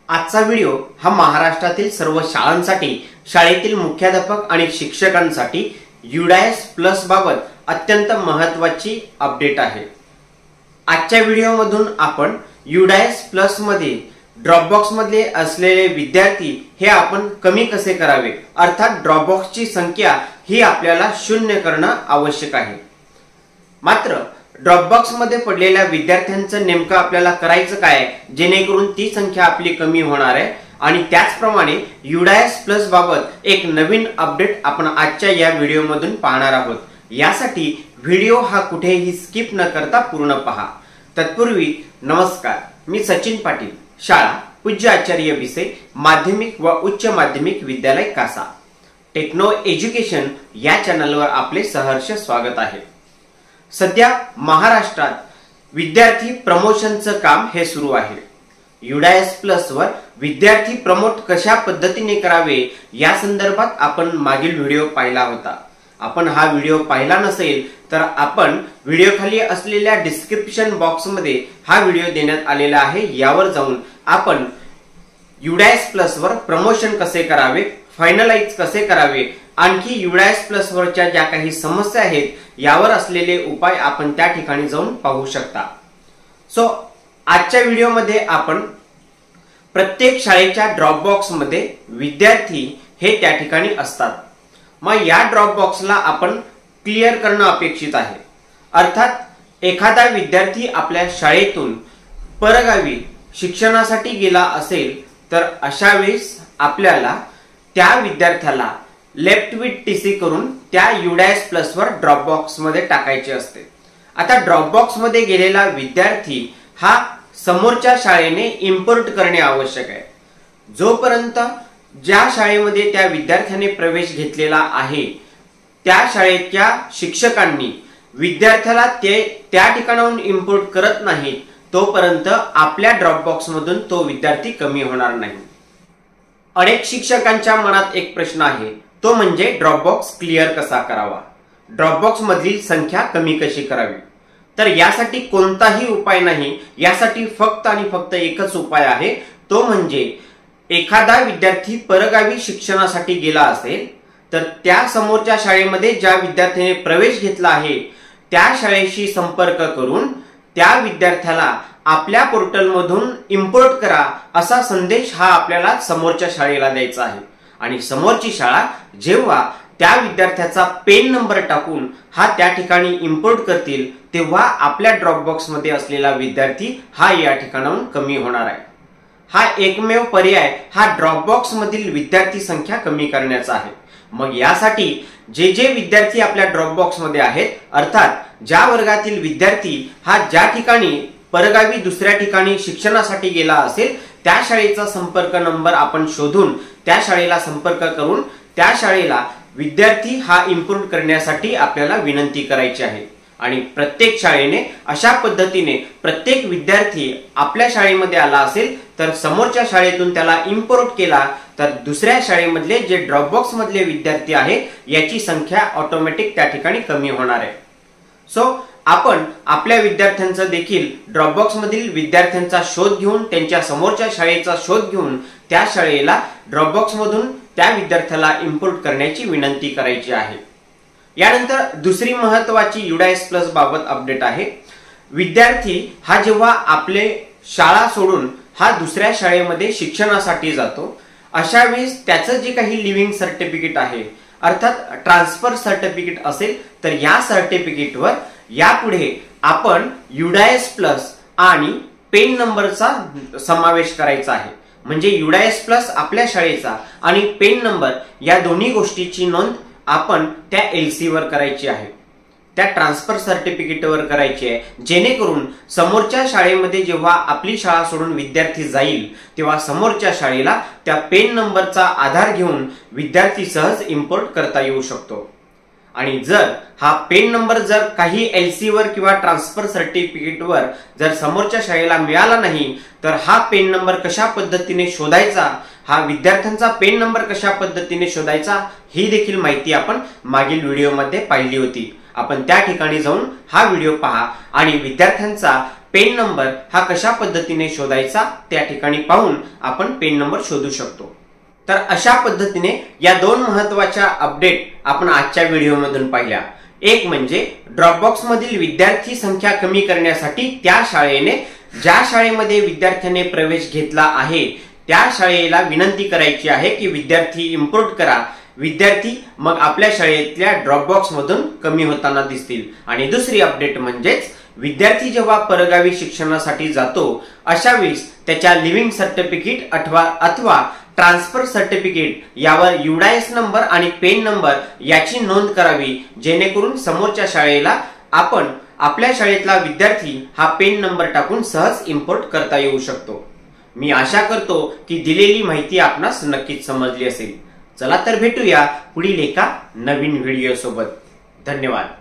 आजचा व्हिडिओ हा महाराष्ट्रातील सर्व शाळांसाठी, शाळेतील मुख्याध्यापक आणि शिक्षकांसाठी UDAS प्लस बाबत अत्यंत महत्त्वाची अपडेट आहे। आजच्या व्हिडिओमधून आपण UDAS प्लस मध्ये ड्रॉपबॉक्स मध्ये असलेले विद्यार्थी हे आपण कमी कसे करावे, अर्थात ड्रॉपबॉक्सची संख्या ही आपल्याला 0 करणं आवश्यक आहे। मात्र ड्रॉपबॉक्स मध्ये पडलेल्या विद्यार्थ्यांचं नेमकं आपल्याला करायचं काय जेणेकरून ती संख्या आपली कमी होणार आहे। आणि त्याचप्रमाणे UDAS प्लस बाबत एक नवीन अपडेट आपण आजच्या या व्हिडिओमधून पाहणार आहोत। यासाठी व्हिडिओ हा कुठेही स्किप न करता पूर्ण पहा। तत्पूर्वी नमस्कार, मी सचिन पाटील, शाळा पूज्य आचार्य भिसे माध्यमिक व उच्च माध्यमिक विद्यालय कासा, टेक्नो एज्युकेशन या चॅनलवर आपले सहर्ष स्वागत आहे। सध्या महाराष्ट्रात विद्यार्थी प्रमोशनचं काम हे सुरू आहे। UDAS प्लस वर विद्यार्थी प्रमोट कशा पद्धतीने करावे या संदर्भात आपण मागील व्हिडिओ पाहिला होता। आपण हा व्हिडिओ पाहिला नसेल तर आपण व्हिडिओ खाली असलेल्या डिस्क्रिप्शन बॉक्स मध्ये हा व्हिडिओ देण्यात आलेला आहे, यावर जाऊन आपण UDAS प्लस वर प्रमोशन कसे करावे, फायनलाइज कसे करावे, आणखी UDAS प्लस वरच्या ज्या काही समस्या आहेत यावर असलेले उपाय आपण त्या ठिकाणी जाऊन पाहू शकता। आजच्या व्हिडिओमध्ये आपण प्रत्येक शाळेच्या ड्रॉपबॉक्स मध्ये विद्यार्थी हे त्या ठिकाणी असतात। मग या ड्रॉपबॉक्सला आपण क्लिअर करणं अपेक्षित आहे। अर्थात एखादा विद्यार्थी आपल्या शाळेतून परगावी शिक्षणासाठी गेला असेल तर अशा वेळेस आपल्याला त्या विद्यार्थ्याला लेफ्ट विथ टीसी करून त्या UDAS प्लस वर ड्रॉपबॉक्स मध्ये टाकायचे असते। आता ड्रॉपबॉक्स मध्ये गेलेला विद्यार्थी हा समोरच्या शाळेने इम्पोर्ट करणे आवश्यक आहे। जोपर्यंत ज्या शाळेमध्ये त्या विद्यार्थ्याने प्रवेश घेतलेला आहे त्या शाळेच्या शिक्षकांनी विद्यार्थ्याला त्या ठिकाणाहून इम्पोर्ट करत नाही तोपर्यंत आपल्या ड्रॉपबॉक्स मधून तो विद्यार्थी कमी होणार नाही। अनेक शिक्षकांच्या मनात एक प्रश्न आहे, तो म्हणजे ड्रॉपबॉक्स क्लिअर कसा करावा, ड्रॉपबॉक्स मधील संख्या कमी कशी करावी। तर यासाठी कोणताही उपाय नाही, यासाठी फक्त आणि फक्त एकच उपाय आहे, तो म्हणजे एखादा विद्यार्थी परगावी शिक्षणासाठी गेला असेल तर त्या समोरच्या शाळेमध्ये ज्या विद्यार्थ्याने प्रवेश घेतला आहे त्या शाळेशी संपर्क करून त्या विद्यार्थ्याला आपल्या पोर्टलमधून इम्पोर्ट करा असा संदेश हा आपल्याला समोरच्या शाळेला द्यायचा आहे। आणि समोरची शाळा जेव्हा त्या विद्यार्थ्याचा पेन नंबर टाकून हा त्या ठिकाणी इम्पोर्ट करतील तेव्हा आपल्या ड्रॉपबॉक्स मध्ये असलेला विद्यार्थी हा या ठिकाणाहून कमी होणार आहे। हा एकमेव पर्याय हा ड्रॉपबॉक्स मधील विद्यार्थी संख्या कमी करण्याचा आहे। मग यासाठी जे जे विद्यार्थी आपल्या ड्रॉपबॉक्स मध्ये आहेत, अर्थात ज्या वर्गातील विद्यार्थी हा ज्या ठिकाणी परगावी दुसऱ्या ठिकाणी शिक्षणासाठी गेला असेल त्या शाळेचा संपर्क नंबर आपण शोधून त्या शाळेला संपर्क करून त्या शाळेला विद्यार्थी हा इम्पोर्ट करण्यासाठी आपल्याला विनंती करायची आहे। आणि प्रत्येक शाळेने अशा पद्धतीने प्रत्येक विद्यार्थी आपल्या शाळेमध्ये आला असेल तर समोरच्या शाळेतून त्याला इम्पोर्ट केला तर दुसऱ्या शाळेमधले जे ड्रॉपबॉक्स मधले विद्यार्थी आहे याची संख्या ऑटोमॅटिक त्या ठिकाणी कमी होणार आहे। आपण आपल्या विद्यार्थ्यांचा देखील ड्रॉपबॉक्स मधील विद्यार्थ्यांचा शोध घेऊन त्यांच्या समोरच्या शाळेचा शोध घेऊन त्या शाळेला ड्रॉपबॉक्स मधून त्या विद्यार्थ्याला इम्पोर्ट करण्याची विनंती करायची आहे। यानंतर दुसरी महत्त्वाची UDAS प्लस बाबत अपडेट आहे। विद्यार्थी हा जेव्हा आपले शाळा सोडून हा दुसऱ्या शाळेमध्ये शिक्षणासाठी जातो अशा वेळेस त्याचं जे काही लिव्हिंग सर्टिफिकेट आहे, अर्थात ट्रान्सफर सर्टिफिकेट असेल तर या सर्टिफिकेटवर यापुढे आपण UDAS प्लस आणि पेन नंबरचा समावेश करायचा आहे। म्हणजे UDAS प्लस आपल्या शाळेचा आणि पेन नंबर या दोन्ही गोष्टीची नोंद आपण त्या LC वर करायची आहे, त्या ट्रान्सफर सर्टिफिकेटवर करायची आहे, जेणेकरून समोरच्या शाळेमध्ये जेव्हा आपली शाळा सोडून विद्यार्थी जाईल तेव्हा समोरच्या शाळेला त्या पेन नंबरचा आधार घेऊन विद्यार्थी सहज इम्पोर्ट करता येऊ शकतो। आणि जर हा पेन नंबर जर काही LC वर किंवा ट्रान्सफर सर्टिफिकेटवर जर समोरच्या शाळेला मिळाला नाही तर हा पेन नंबर कशा पद्धतीने शोधायचा, हा विद्यार्थ्यांचा पेन नंबर कशा पद्धतीने शोधायचा ही देखील माहिती आपण मागील व्हिडिओमध्ये पाहिली होती। आपण त्या ठिकाणी जाऊन हा व्हिडिओ पहा आणि विद्यार्थ्यांचा पेन नंबर हा कशा पद्धतीने शोधायचा त्या ठिकाणी पाहून आपण पेन नंबर शोधू शकतो। तर अशा पद्धतीने या दोन महत्त्वाच्या अपडेट आपण आजच्या व्हिडिओमधून पाहिल्या। एक म्हणजे ड्रॉपबॉक्स मधील विद्यार्थी संख्या कमी करण्यासाठी त्या शाळेने ज्या शाळेमध्ये विद्यार्थ्याने प्रवेश घेतला आहे त्या शाळेला विनंती करायची आहे की विद्यार्थी इम्पोर्ट करा। विद्यार्थी मग आपल्या शाळेतल्या ड्रॉपबॉक्स मधून कमी होताना दिसतील। आणि दुसरी अपडेट म्हणजेच विद्यार्थी जेव्हा परगावी शिक्षणासाठी जातो अशा वेळेस त्याच्या लिव्हिंग सर्टिफिकेट अथवा ट्रान्सफर सर्टिफिकेट यावर युडायस नंबर आणि पेन नंबर याची नोंद करावी, जेणेकरून समोरच्या शाळेला आपण आपल्या शाळेतला विद्यार्थी हा पेन नंबर टाकून सहज इम्पोर्ट करता येऊ शकतो। मी आशा करतो की दिलेली माहिती आपणास नक्कीच समजली असेल। चला तर भेटूया पुढील एका नवीन व्हिडिओ सोबत। धन्यवाद।